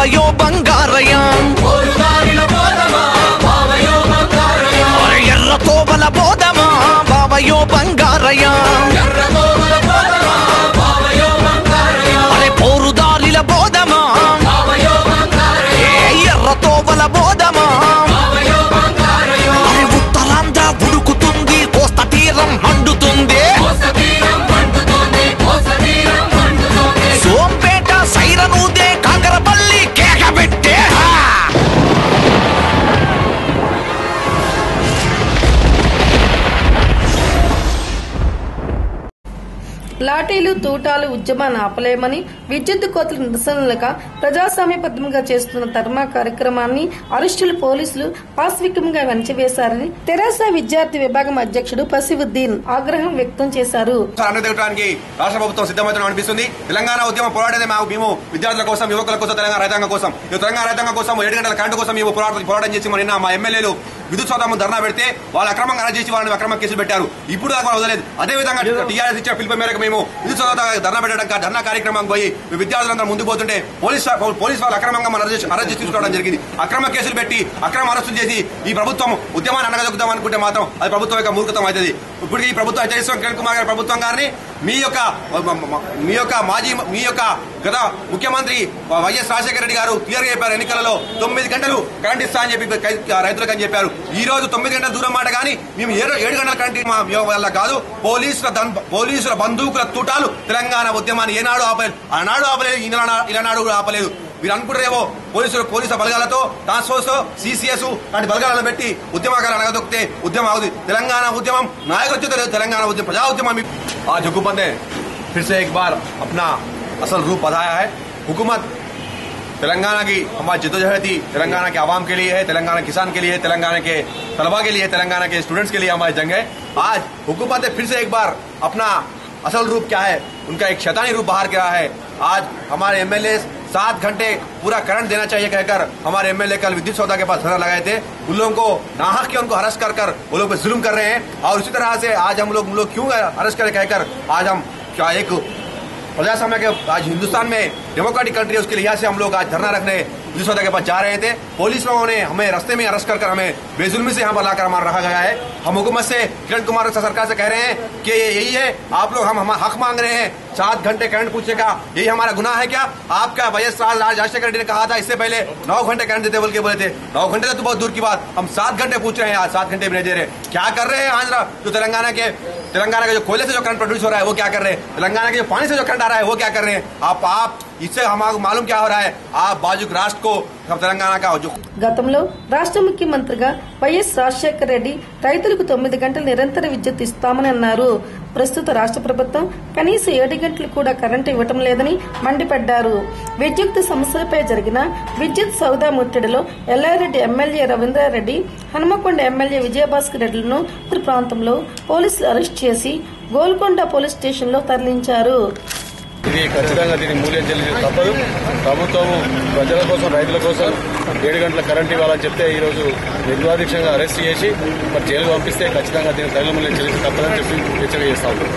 బావయో బంగారయ్య ఎర్రతో బల బోధమా బావయో బంగారయ్య అరే పోరుదారిల బోధమా ఎర్రతో బల బోధమా అరే ఉత్తరాంధ్ర ఉడుకుతుంది కోస్త తీరం మండుతుంది సోంపేట సైరనూదే కాకరపల్లి కేక పెట్టే లాఠీలు తూటాలు ఉద్యమాన్ని ఆపలేమని విద్యుత్ కోతల నిరసనలుగా ప్రజాస్వామ్యబద్ధంగా చేస్తున్న ధర్నా కార్యక్రమాన్ని అరెస్టులు పోలీసులు పాశవికంగా వెనచివేశారని తెరాస విద్యార్థి విభాగం అధ్యక్షుడు పసివుద్దీన్ ఆగ్రహం వ్యక్తం చేశారు. రాష్ట్ర ప్రభుత్వం సిద్ధమవుతుందని అనిపిస్తుంది. తెలంగాణ ఉద్యమం పోరాడేదే మేము విద్యార్థుల కోసం, యువకుల కోసం, తెలంగాణ రైతాంగం కోసం. తెలంగాణ రైతాంగం కోసం 7 గంటల కరెంటు కోసం మేము పోరాటం చేసి నిన్న మా ఎమ్మెల్యేలు విద్యుత్ సౌదాము ధర్నా పెడితే వాళ్ళు అక్రమంగా అరెస్ట్ చేసి వాళ్ళని అక్రమ కేసులు పెట్టారు. ఇప్పుడు దాకా వదలేదు. అదేవిధంగా టీఆర్ఎస్ ఇచ్చే పిలుపు మేరకు మేము విద్యుత్ సౌదా ధర్నా పెట్టడానికి ధర్నా కార్యక్రమం పోయి విద్యార్థులందరూ ముందుకు పోతుంటే పోలీస్ వాళ్ళు అక్రమంగా మన అరెస్ట్ చేసి తీసుకోవడం జరిగింది. అక్రమ కేసులు పెట్టి అక్రమ అరెస్టులు చేసి ఈ ప్రభుత్వం ఉద్యమాన్ని అనగదొక్కుదాం అనుకుంటే మాత్రం అది ప్రభుత్వం యొక్క మూర్ఖతం అవుతుంది. ఇప్పుడు ఈ ప్రభుత్వం హెచ్చరిస్తున్న కిరణ్ కుమార్ గారి ప్రభుత్వం గారిని మీ యొక్క గత ముఖ్యమంత్రి వైఎస్ రాజశేఖర రెడ్డి గారు క్లియర్ గా చెప్పారు. ఎన్నికలలో 9 గంటలు కరెంట్ ఇస్తా అని చెప్పి రైతులకు అని చెప్పారు. ఈ రోజు 9 గంటల దూరం మాట కానీ మేము 7 గంటల కరెంట్ వల్ల కాదు. పోలీసుల బందూకుల తూటాలు తెలంగాణ ఉద్యమాన్ని ఏనాడు ఆపలేదు. ఆనాడు ఆపలేదు, ఈనాడు ఆపలేదు. మీరు అనుకుంటారేమో పోలీసు బలగాలతో టాస్క్ ఫోర్స్, సిసిఎస్ లాంటి బలగాలను పెట్టి ఉద్యమకాలను అనగదొక్కితే ఉద్యమం అవుతుంది. తెలంగాణ ఉద్యమం నాయకత్వం లేదు. తెలంగాణ ఉద్యమం ప్రజా ఉద్యమం. आज हुकूमत ने फिर से एक बार अपना असल रूप बताया है. हुकूमत तेलंगाना की हमारी जद्दोजहद थी, तेलंगाना के आवाम के लिए है, तेलंगाना किसान के लिए, तेलंगाना के तलबा के लिए, तेलंगाना के स्टूडेंट्स के लिए हमारी जंग है. आज हुकूमत ने फिर से एक बार अपना असल रूप क्या है, उनका एक शैतानी रूप बाहर किया है. आज हमारे एमएलए 7 घंटे पूरा करंट देना चाहिए कहकर हमारे एमएलए कल विद्युत सौदा के पास धरना लगाए थे. उन लोगों को नाहक के उनको अरेस्ट कर वो लोग पे जुल्म कर रहे हैं. और उसी तरह से आज हम लोग क्यों अरेस्ट करें कहकर आज हम क्या एक प्रजासम्य के आज हिंदुस्तान में डेमोक्रेटिक कंट्री है उसके लिहाज से हम लोग आज धरना रखने विद्युत सौदा के पास जा रहे थे. पुलिस लोगों ने हमें रास्ते में अरेस्ट कर हमें बेजुल्मी से यहाँ पर लाकर हमारा रखा गया है. हम हुकूमत से किरण कुमार सरकार से कह रहे हैं कि यही है आप लोग हम हक मांग रहे हैं 7 घंटे करंट पूछने का. यही हमारा गुनाह है क्या? आपका वाईएस राजशेखर रेड्डी ने कहा था इससे पहले 9 घंटे करंट देते बोले थे. 9 घंटे तो बहुत दूर की बात, हम 7 घंटे पूछ रहे हैं. आज 7 घंटे भी नहीं दे रहे. क्या कर रहे हैं आंध्र जो तेलंगाना के जो कोयले से जो करंट प्रोड्यूस हो रहा है वो क्या कर रहे हैं? तेलंगाना के जो पानी से जो करंट आ रहा है वो क्या कर रहे हैं? आप इससे हमारे मालूम क्या हो रहा है? आप बाजू राष्ट्र को తెలంగాణ గతంలో రాష్ట్ర ముఖ్యమంత్రిగా వైఎస్ రాజశేఖర రెడ్డి రైతులకు 9 గంటలు నిరంతర విద్యుత్ ఇస్తామని అన్నారు. ప్రస్తుత రాష్ట్ర ప్రభుత్వం కనీసం 7 గంటలు కూడా కరెంటు ఇవ్వటం లేదని మండిపడ్డారు. విద్యుత్ సమస్యలపై జరిగిన విద్యుత్ సౌదా ముట్టడిలో ఎల్లారెడ్డి ఎమ్మెల్యే రవీంద్రారెడ్డి, హనుమకొండ ఎమ్మెల్యే విజయభాస్కర్ రెడ్డిలను ఉత్తర ప్రాంతంలో పోలీసులు అరెస్ట్ చేసి గోల్కొండ పోలీస్ స్టేషన్ లో తరలించారు. ఇది ఖచ్చితంగా దీని మూల్యం చెల్లించడం తప్పదు. ప్రభుత్వము ప్రజల కోసం, రైతుల కోసం 7 గంటల కరెంట్ ఇవ్వాలని చెప్తే ఈ రోజు నిర్వాధిక్షంగా అరెస్ట్ చేసి మరి జైలుకు పంపిస్తే ఖచ్చితంగా దీని తగిన మూల్యం చెల్లించడం తప్పదని చెప్పి హెచ్చరిక చేస్తా ఉన్నాం.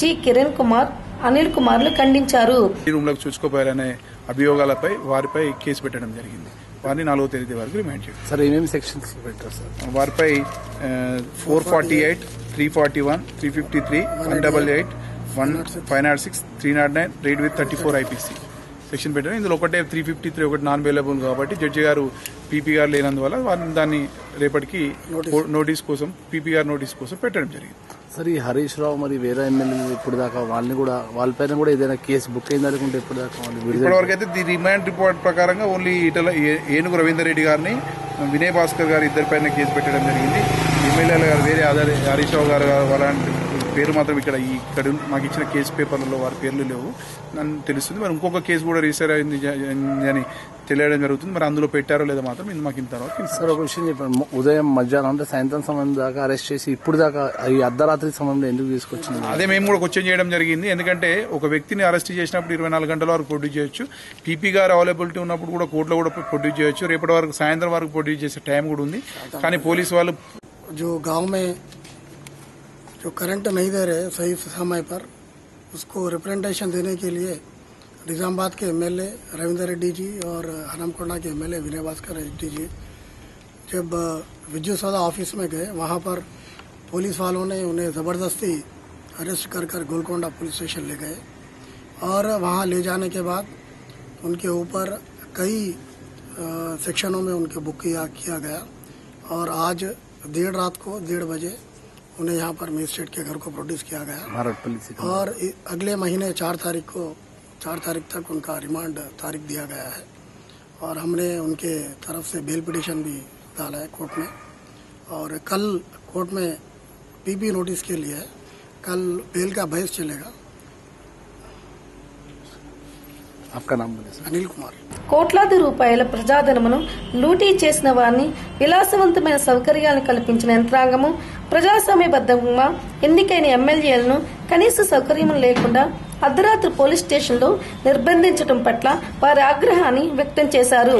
జి కిరణ్ కుమార్, అనిల్ కుమార్లు ఖండించారు. రూమ్లోకి చూసుకోపోయారనే అభియోగాలపై వారిపై కేసు పెట్టడం జరిగింది. వారిని 4వ తేదీ వరకు రిమాండ్ చేయాలి. సార్ ఏమేమి సెక్షన్స్ పెట్టారు సార్? వారిపై 448, 341, 353, 188, 506, 309 రీడ్ విత్ 34 ఐపీసీ సెక్షన్ పెట్టారు. ఇందులో ఒకటే 353 ఒకటి నాన్ అవైలబుల్ కాబట్టి జడ్జి గారు పీపీఆర్ లేనందువల్ల వారిని దాన్ని రేపటికి నోటీస్ కోసం పీపీఆర్ నోటీస్ కోసం పెట్టడం జరిగింది. సార్ ఈ హరీష్ రావు మరి వేరే ఎమ్మెల్యేలు ఇప్పుడు దాకా వాళ్ళపైన కూడా ఏదైనా కేసు బుక్ అయింది అనుకుంటే ఇప్పుడు దాకా ఇప్పటివరకు అయితే ది రిమాండ్ రిపోర్ట్ ప్రకారంగా ఓన్లీ ఏనుగు రవీందర్ రెడ్డి గారిని, వినయ్ భాస్కర్ గారు ఇద్దరిపైన కేసు పెట్టడం జరిగింది. ఎమ్మెల్యేలు గారు వేరే హరీష్ రావు గారు అలాంటి పేరు మాత్రం ఇక్కడ మాకు ఇచ్చిన కేసు పేపర్లలో వారి పేర్లు లేవు నన్ను తెలుస్తుంది. మరి ఇంకొక కేసు కూడా రిజిస్టర్ అయింది అని తెలియడం జరుగుతుంది. మరి అందులో పెట్టారో లేదో మాత్రం ఇది మాకు ఇంతవరకు తెలుసు. సార్ ఒక విషయం చెప్పండి, ఉదయం మధ్యాహ్నం అంటే సాయంత్రం సమయం దాకా అరెస్ట్ చేసి ఇప్పుడు దాకా ఈ అర్ధరాత్రి సమయంలో ఎందుకు తీసుకొచ్చింది? అదే మేము కూడా క్వశ్చన్ చేయడం జరిగింది. ఎందుకంటే ఒక వ్యక్తిని అరెస్ట్ చేసినప్పుడు 24 గంటల వరకు ప్రొడ్యూస్ చేయొచ్చు. పీపీ గారు అవైలబిలిటీ ఉన్నప్పుడు కూడా కోర్టులో కూడా ప్రొడ్యూస్ చేయొచ్చు. రేపటి వరకు సాయంత్రం వరకు ప్రొడ్యూస్ చేసే టైం కూడా ఉంది. కానీ పోలీసు వాళ్ళు जो गांव में जो करंट नहीं दे रहे सही समय पर, उसको रिप्रेजेंटेशन देने के लिए निजामाबाद के एमएलए रविंदर रेड्डी जी और हरमकोंडा के एमएलए विनय भास्कर रेड्डी जी जब विद्युत सौदा ऑफिस में गए, वहां पर पुलिस वालों ने उन्हें जबरदस्ती अरेस्ट कर गोलकोंडा पुलिस स्टेशन ले गए और वहां ले जाने के बाद उनके ऊपर कई सेक्शनों में उनके बुक किया गया और आज देर रात को 1:30 बजे उन्हें यहाँ पर मजिस्ट्रेट के घर को प्रोड्यूस किया गया और अगले महीने 4 तारीख तक उनका रिमांड तारीख दिया गया है और हमने उनके तरफ से बेल पिटीशन भी डाला है कोर्ट में और कल कोर्ट में पीपी नोटिस के लिए है। कल बेल का बहस चलेगा। आपका नाम बोलिए सर? अनिल कुमार। కోట్లాది రూపాయల ప్రజాధనమును లూటీ చేసిన వారిని, విలాసవంతమైన సౌకర్యాలను కల్పించిన యంత్రాంగము, ప్రజాస్వామ్యబద్ధంగా ఎన్నికైన ఎమ్మెల్యేలను కనీస సౌకర్యం లేకుండా అర్ధరాత్రి పోలీస్ స్టేషన్లో నిర్బంధించడం పట్ల వారి ఆగ్రహాన్ని వ్యక్తం చేశారు.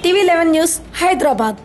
TV 11 news Hyderabad.